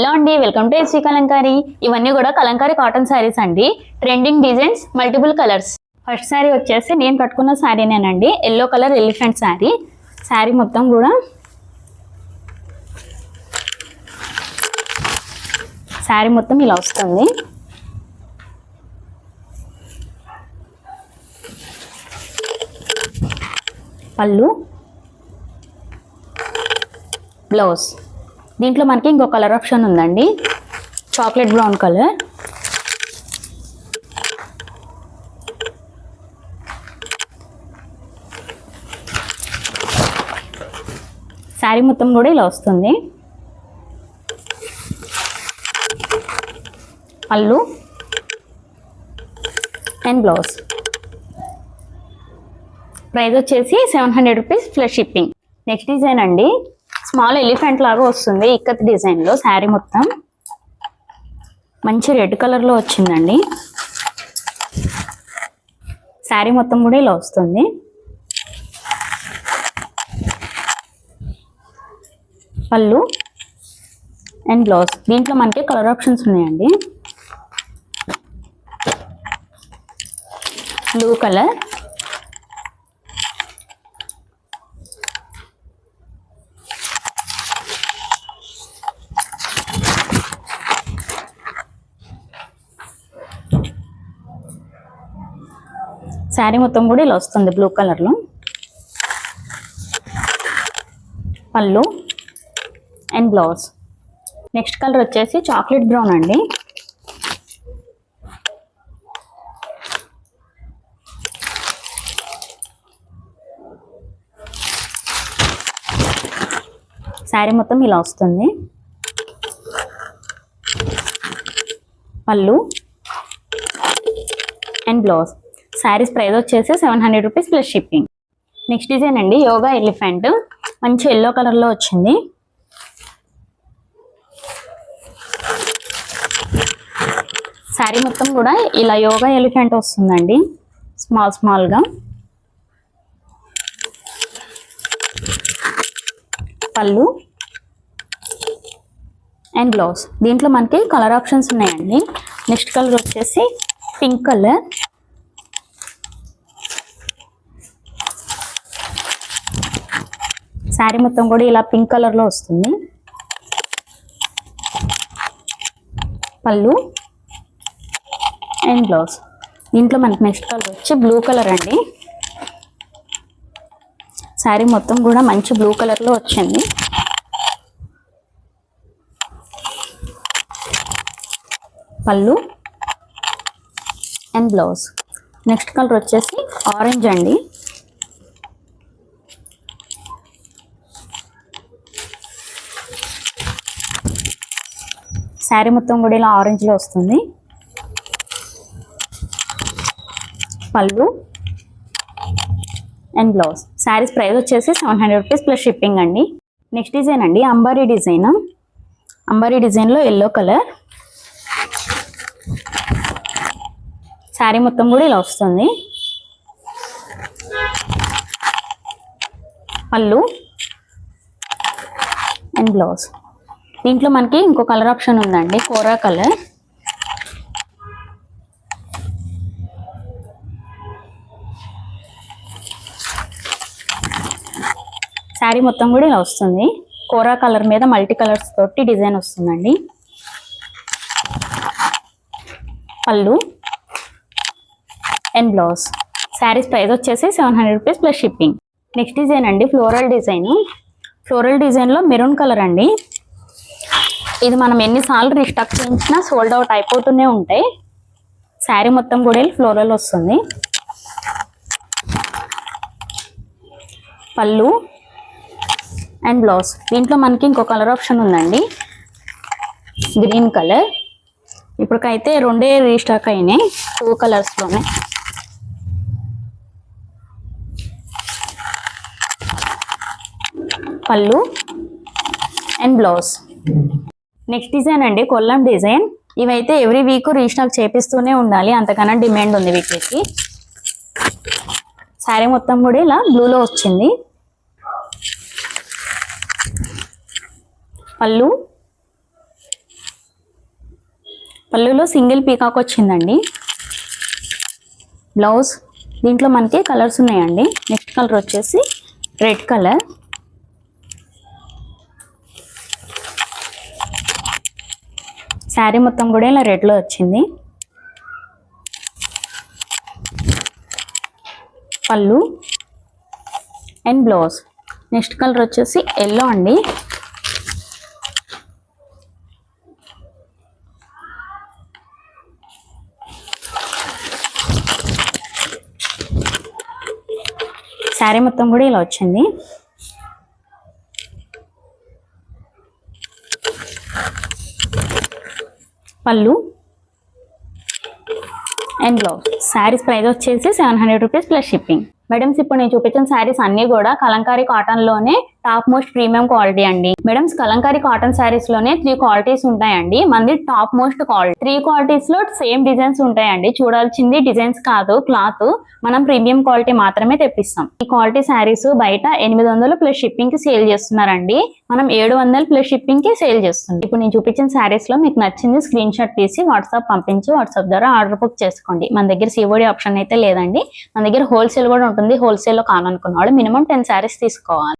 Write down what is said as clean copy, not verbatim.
Hello అండి, welcome to SV Kalamkari. ఇవన్నీ కూడా కలంకారీ కాటన్ శారీస్ అండి. Trending designs, multiple colours. First sari వచ్చేసి నేను కట్టుకున్న శారీనేనండి. Yellow colour elephant sari. Sari మొత్తం కూడా ఇలా వస్తుంది. పళ్ళు, బ్లౌజ్. దీంట్లో మనకి ఇంకో కలర్ ఆప్షన్ ఉందండి, చాక్లెట్ బ్రౌన్ కలర్. శారీ మొత్తం కూడా ఇలా వస్తుంది. పళ్ళు అండ్ బ్లౌజ్. ప్రైస్ వచ్చేసి 700 rupees plus shipping. Next design అండి, స్మాల్ ఎలిఫెంట్ లాగా వస్తుంది ఇక్కత్ డిజైన్లో. శారీ మొత్తం మంచి రెడ్ కలర్లో వచ్చిందండి. శారీ మొత్తం కూడా ఇలా వస్తుంది. పళ్ళు అండ్ బ్లౌజ్. దీంట్లో మనకి కలర్ ఆప్షన్స్ ఉన్నాయండి. బ్లూ కలర్, శారీ మొత్తం కూడా ఇలా వస్తుంది బ్లూ కలర్లో. పళ్ళు అండ్ బ్లౌజ్. నెక్స్ట్ కలర్ వచ్చేసి చాక్లెట్ బ్రౌన్ అండి. శారీ మొత్తం ఇలా వస్తుంది. పళ్ళు అండ్ బ్లౌజ్. శారీస్ ప్రైస్ వచ్చేసి 700 rupees plus shipping. Next design అండి, యోగా ఎలిఫెంట్. మంచి ఎల్లో కలర్లో వచ్చింది. శారీ మొత్తం కూడా ఇలా యోగా ఎలిఫెంట్ వస్తుందండి, స్మాల్గా. పళ్ళు అండ్ బ్లౌజ్. దీంట్లో మనకి కలర్ ఆప్షన్స్ ఉన్నాయండి. నెక్స్ట్ కలర్ వచ్చేసి పింక్ కలర్. శారీ మొత్తం కూడా ఇలా పింక్ కలర్లో వస్తుంది. పళ్ళు అండ్ బ్లౌజ్. దీంట్లో మనకి నెక్స్ట్ కలర్ వచ్చి బ్లూ కలర్ అండి. శారీ మొత్తం కూడా మంచి బ్లూ కలర్లో వచ్చింది. పళ్ళు అండ్ బ్లౌజ్. నెక్స్ట్ కలర్ వచ్చేసి ఆరెంజ్ అండి. శారీ మొత్తం కూడా ఇలా ఆరెంజ్లో వస్తుంది. పళ్ళు అండ్ బ్లౌజ్. శారీస్ ప్రైస్ వచ్చేసి 700 రూపీస్ ప్లస్ షిప్పింగ్ అండి. నెక్స్ట్ డిజైన్ అండి, అంబారీ డిజైన్. అంబారీ డిజైన్లో ఎల్లో కలర్. శారీ మొత్తం కూడా ఇలా వస్తుంది. పళ్ళు అండ్ బ్లౌజ్. దీంట్లో మనకి ఇంకో కలర్ ఆప్షన్ ఉందండి, కోరా కలర్. శారీ మొత్తం కూడా ఇలా వస్తుంది. కోరా కలర్ మీద మల్టీ కలర్స్ తోటి డిజైన్ వస్తుందండి. పళ్ళు అండ్ బ్లౌజ్. శారీస్ ప్రైస్ వచ్చేసి 700 rupees plus shipping. Next design అండి, ఫ్లోరల్ డిజైన్. ఫ్లోరల్ డిజైన్లో మెరూన్ కలర్ అండి. ఇది మనం ఎన్నిసార్లు రీస్టాక్ చేయించినా సోల్డ్ అవుట్ అయిపోతూనే ఉంటాయి. శారీ మొత్తం కూడా ఫ్లోరల్ వస్తుంది. పళ్ళు అండ్ బ్లౌజ్. దీంట్లో మనకి ఇంకో కలర్ ఆప్షన్ ఉందండి, గ్రీన్ కలర్. ఇప్పటికైతే రెండే రీస్టాక్ అయినాయి, 2 కలర్స్లోనే. పళ్ళు అండ్ బ్లౌజ్. నెక్స్ట్ డిజైన్ అండి, కొల్లం డిజైన్. ఇవైతే ఎవ్రీ వీక్ రీస్టాక్ చేపిస్తూనే ఉండాలి, అంతకన్నా డిమాండ్ ఉంది వీటికి. శారీ మొత్తం కూడా ఇలా బ్లూలో వచ్చింది. పళ్ళు పళ్ళులో సింగిల్ పీకాక్ వచ్చిందండి. బ్లౌజ్ దీంట్లో మనకి కలర్స్ ఉన్నాయండి. నెక్స్ట్ కలర్ వచ్చేసి రెడ్ కలర్. శారీ మొత్తం కూడా ఇలా రెడ్లో వచ్చింది. పళ్ళు అండ్ బ్లౌజ్. నెక్స్ట్ కలర్ వచ్చేసి ఎల్లో అండి. శారీ మొత్తం కూడా ఇలా వచ్చింది. పళ్ళు అండ్ బ్లౌజ్. శారీస్ ప్రైస్ వచ్చేసి 700 రూపీస్ ప్లస్ షిప్పింగ్. మేడమ్స్ ఇప్పుడు నేను చూపించిన శారీస్ అన్ని కూడా కలంకారీ కాటన్ లోనే టాప్ మోస్ట్ ప్రీమియం క్వాలిటీ అండి. మేడమ్స్ కలంకారీ కాటన్ శారీస్ లోనే 3 క్వాలిటీస్ ఉంటాయండి. మనది టాప్ మోస్ట్ క్వాలిటీ. 3 క్వాలిటీస్ లో సేమ్ డిజైన్స్ ఉంటాయండి. చూడాల్సింది డిజైన్స్ కాదు, క్లాత్. మనం ప్రీమియం క్వాలిటీ మాత్రమే తెప్పిస్తాం. ఈ క్వాలిటీ శారీస్ బయట 800 ప్లస్ షిప్పింగ్ కి సేల్ చేస్తున్నారండి. మనం 700 ప్లస్ షిప్పింగ్ కి సేల్ చేస్తుంది. ఇప్పుడు నేను చూపించిన శారీస్ లో మీకు నచ్చింది స్క్రీన్ షాట్ తీసి వాట్సాప్ పంపించి వాట్సాప్ ద్వారా ఆర్డర్ బుక్ చేసుకోండి. మన దగ్గర సిఓడి ఆప్షన్ అయితే లేదండి. మన దగ్గర హోల్సేల్ కూడా ఉంటుంది. హోల్సేల్ లో కావాలనుకున్న వాళ్ళు మినిమం 10 శారీస్ తీసుకోవాలి.